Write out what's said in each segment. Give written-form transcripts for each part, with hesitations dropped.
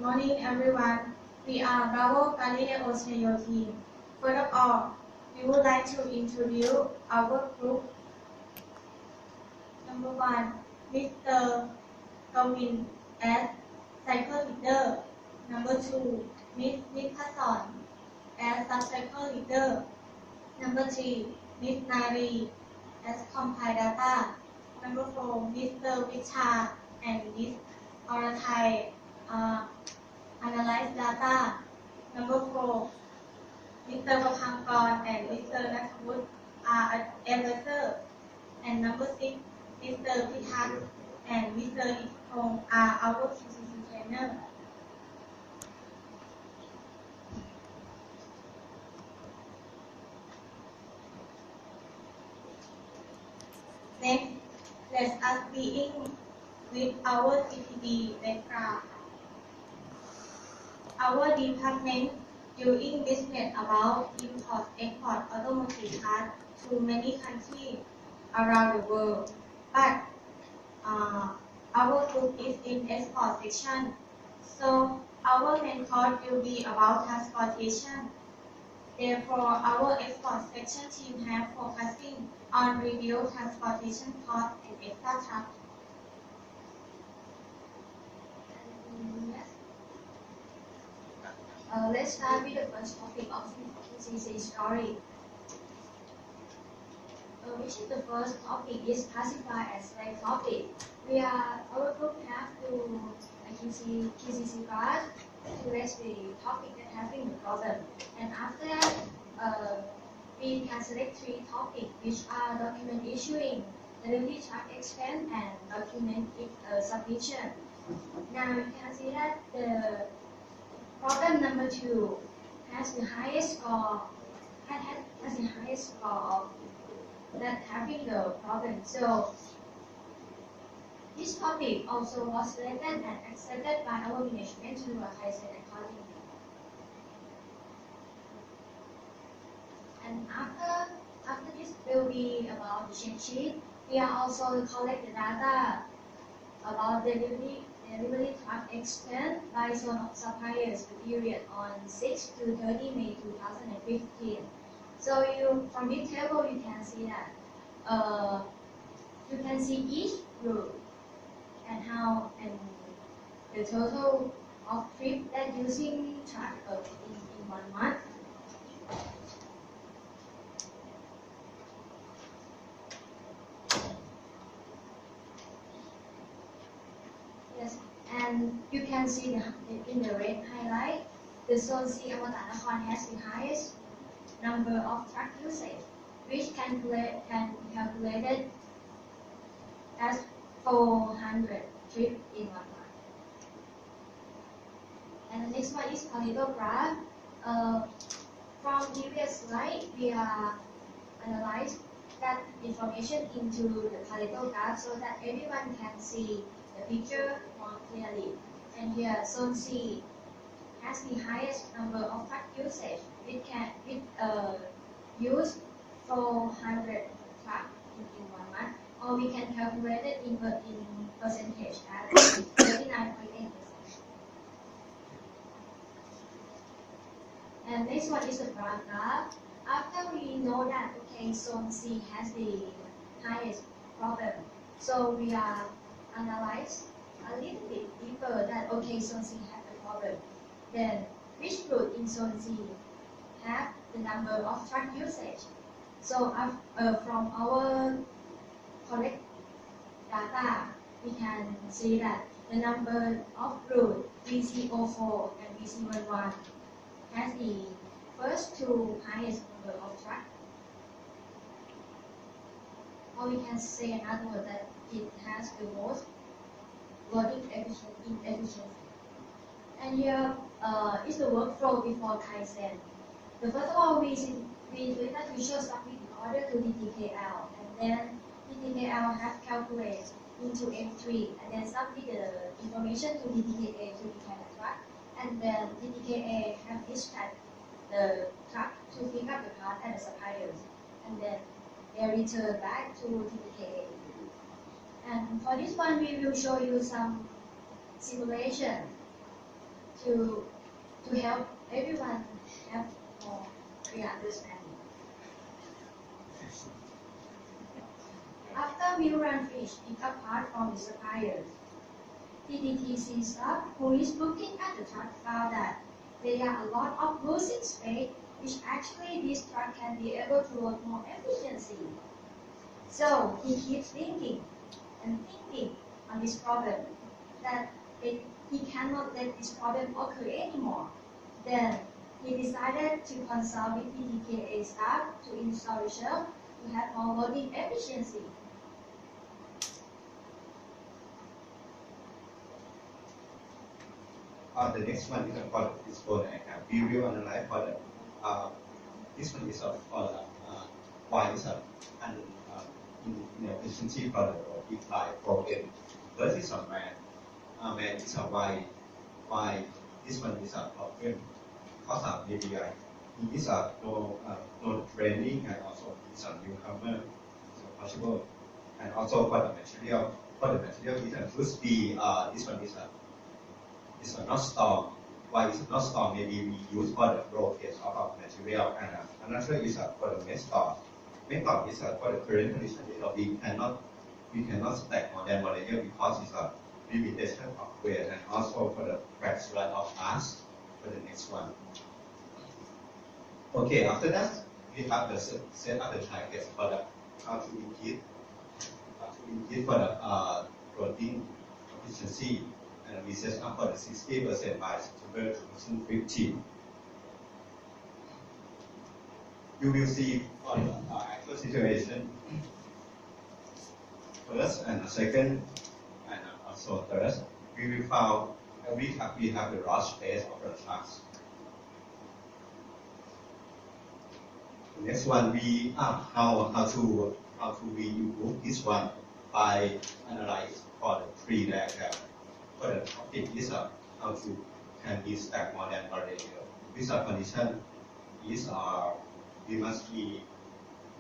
morning, everyone. We are Bravo Galileo Oceano team. First of all, we would like to introduce our group. Number 1, Mr. Gavin as cycle leader. Number 2, Ms. Nicholson as sub-cycle leader. Number 3, Ms. Nari as compile data. Number 4, Mr. Vicha and Ms. Orathai analyze data. Number 4, Mr. Papankar and Mr. Nathavut are advisor. And number 6, Mr. Pitak and Mr. Itong are our QCC trainer. Next, let us begin with our TPD background. Our department doing business about import-export automotive parts to many countries around the world. But our group is in export section, so our main course will be about transportation. Therefore, our export section team have focusing on reduce transportation costs and extra charge. Let's start with the first topic of QCC story. Which is the first topic is classified as slave topic. Our group have to QCC class to raise the topic that having the problem. And after that, we can select 3 topics which are document issuing, delivery charge expense, and document submission. Now you can see that the problem number 2 has the highest score, has the highest score of that having the problem. So this topic also was selected and accepted by our management to advise accordingly. And after this will be about the check sheet. We are also collect the data about delivery truck expense by zone of suppliers the period on 6 to 30 May 2015. So from this table you can see that you can see each route and the total of trip that using truck in 1 month. Yes, and you can see in the red highlight, the zone C Amatanakhon has the highest number of truck usage, which can calculated as 400 trips in 1 month. And the next one is Pareto graph. From previous slide, we are analyzed that information into the Pareto graph so that everyone can see the picture more clearly. And here, zone C has the highest number of truck usage. It can use 400 trucks in 1 month, or we can calculate it in percentage at 39.8%. And next one is the bar graph. After we know that zone C has the highest problem, so we are analyze a little bit deeper that zone C has the problem. Then which route in zone C have the number of truck usage? So from our correct data, we can see that the number of route VC04 and VC11 has the first 2 highest number of truck. Or we can say another word that it has the most loading inefficiency. And here is the workflow before Kaizen. The first of all, we do that we show submit the order to DTKL, and then DTKL has calculated into M3, and then submit the information to DTKA to declare the truck, and then DTKA have dispatched the truck to pick up the part at the suppliers, and then they return back to DTKA. And for this one, we will show you some simulation to help everyone have more clear understanding. After we run fish pick apart from the suppliers, TTTC staff who is looking at the truck found that there are a lot of losing space, which actually this truck can be able to work more efficiently. So he keeps thinking and thinking on this problem that he cannot let this problem occur anymore. Then he decided to consult with PTKA staff to install the shelf to have more loading efficiency. The next one is for this code I have. We will analyze for the this one is for why is an inefficiency for the reply problem. First is man is why this one is a problem because of maybe he is no training and also is a newcomer, so possible, and also for the material it should be this one is it's not storm. Why is it not storm? Maybe we use for the raw case of our material, and another is for the method. Method is for the current condition. We cannot stack more than 1 layer because it's a limitation of weight, and also for the fraction of mass for the next one. Okay, after that we have the set of the targets for the how to indicate for the protein efficiency. And we set up for the 60% by September 2015. You will see for the actual situation first and second and also third. We will found we have the raw space of the trucks. The next one we how to we improve this one by analyze for the 3 diagram. For the topic is how to can be stacked more than 1 layer. This condition is we must be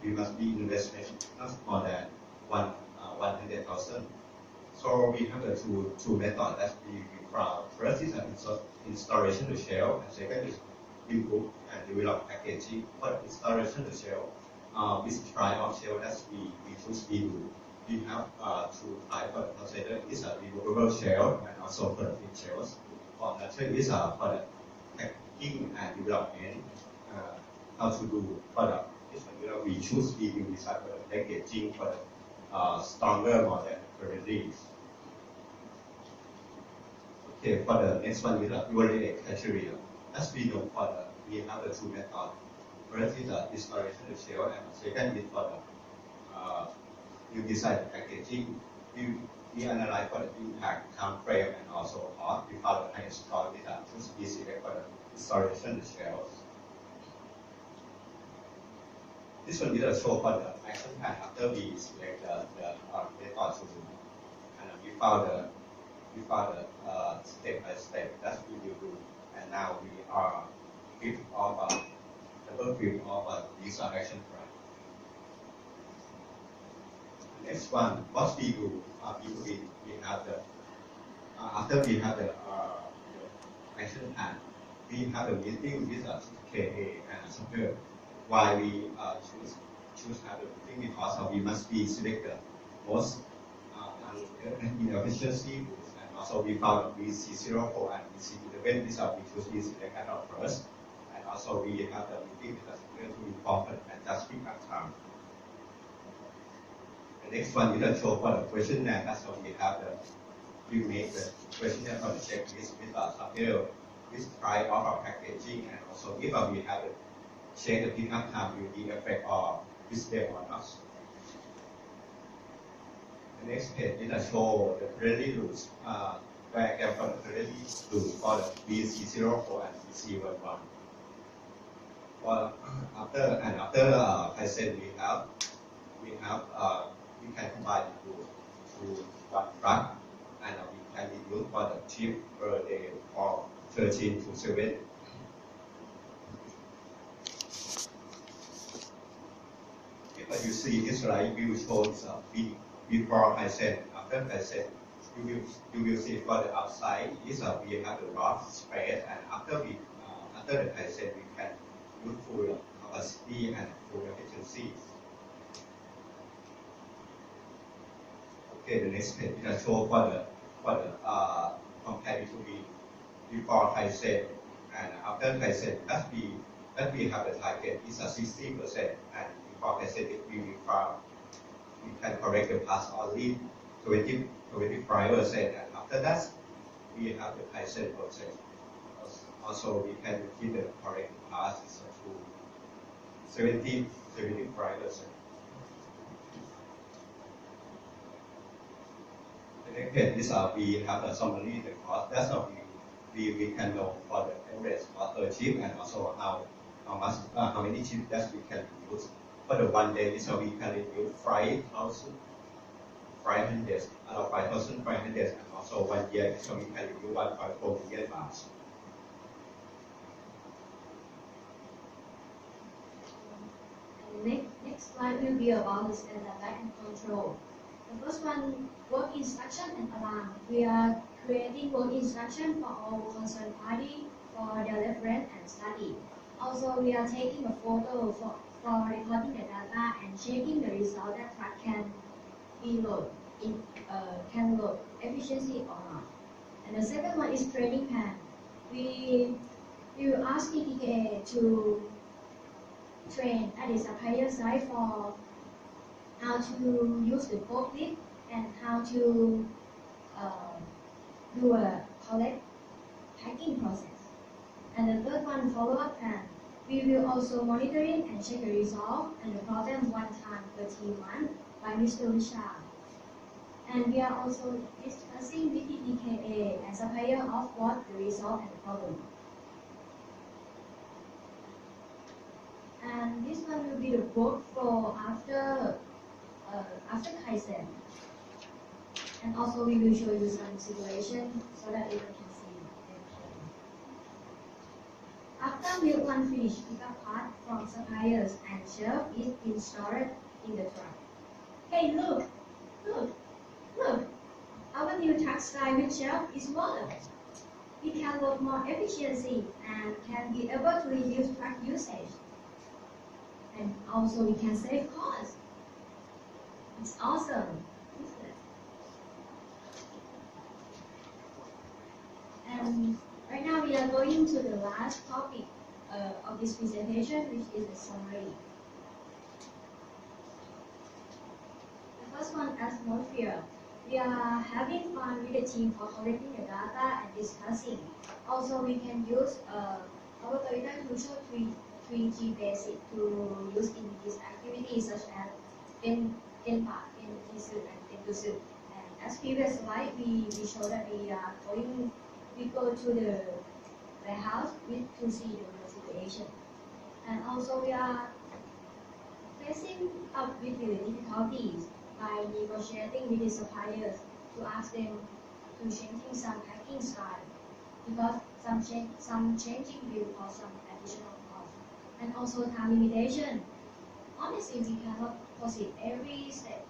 investment not more than 100,000. So we have the two methods that we found. First is installation to shell, and second is improve and develop packaging. For installation to shell, with try of shell that we choose we do. We have two types of consider is a removable shell and also for the thin shells. For the third is for the packing and development, how to do for the we choose we will decide for the packaging for the stronger more than currently. Okay, for the next one is evaluate criteria. As we know for the we have the two methods. First is the installation to shell, and second is for the you decide the packaging. We analyze for the impact, time frame, and also cost. We found the highest cost is choose be select for the installation to shells. This one is a show for the action plan after we select the method to do, and we found the step by step that we will do, and now we are double field of this action plan. Next one, what we do, we have the after we have the action plan, we have a meeting with KA and supplier. Why we choose have the meeting because we must be select the most inefficiency, and also we found VC04 and VC11. These are we choose we select at our first, and also we have the meeting with the supplier to inform and just pick up time. The next one is a show for the questionnaire. That's how we have we make the questionnaire for the checklist with our supplier, with try of our packaging, and also if we have the check the pickup time will be affect or visible or not. The next page is a show the currently rules diagram for the currently rules for the VC04 and VC11. After I said we can combine the rules to one truck, and we can reduce for the trip per day from 13 to 7. If you see this slide, we will show this before I said, after I said. you will see for the outside is we have the rough space, and after the Kaizen we can use full capacity and full efficiency. Okay, the next page is show for the compared to before Kaizen and after Kaizen that we have the target is a 60%, and before Kaizen we can correct the past only 25%, and after that we have the Kaizen process. Also we can keep the correct past to 75%. The next page is we have a summary the cost. That's how we can know for the average cost per chip, and also how many chips that we can use. For the one day, so we can reduce 5,500, and also 1 year, so we can reduce 1.4 million baht. Next slide will be about the standard back and control. The first one, work instruction and alarm. We are creating work instruction for all concerned party for their reference and study. Also, we are taking a photo for recording the data and checking the result that track can load efficiency or not. And the second one is training plan. We will ask TTK to train at the supplier side for how to use the forklift and how to do a collect packing process. And the third one, follow-up plan. We will also monitoring and check the result and the problem 1 time per 3 months by Mr. Richard. And we are also discussing with the DKA and supplier of what the result and the problem. And this one will be the workflow after Kaizen. And also we will show you some simulation so that you can see everything. After milk one finish, pick up part from suppliers and shelf is installed in the truck. Hey, look! Our new truck style with shelf is modern. We can work more efficiency and can be able to reduce truck usage. And also we can save costs. It's awesome, isn't it? And right now we are going to the last topic of this presentation, which is the summary. The first one, atmosphere. We are having fun with the team for collecting the data and discussing. Also, we can use our Toyota Crucial 3G basic to use in these activities such as Genpa, Genkisu, and Genkusu. And as previous slide, we show that we go to the warehouse to see the real situation. And also we are facing up with the difficulties by negotiating with the suppliers to ask them to changing some packing style, because some changing will cause some additional cost. And also time limitation. Honestly, we cannot proceed every step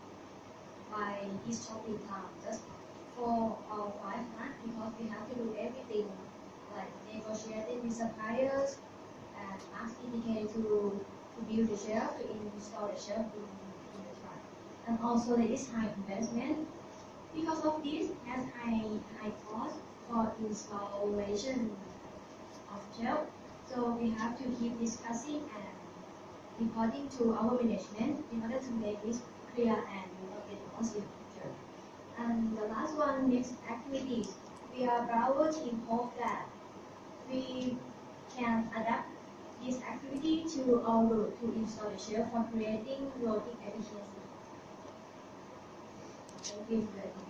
by each topic time just for our 5 months, because we have to do everything like negotiating with suppliers and ask TTK to build the shelf, to install the shelf in the truck. And also there is high investment. Because of this, has high cost for installation of shelf. So we have to keep discussing and reporting to our management in order to make this clear and not get lost in the future. And the last one, next activities. Our team hope that we can adapt this activity to our route to install the shelf for creating loading efficiency. Thank you very much.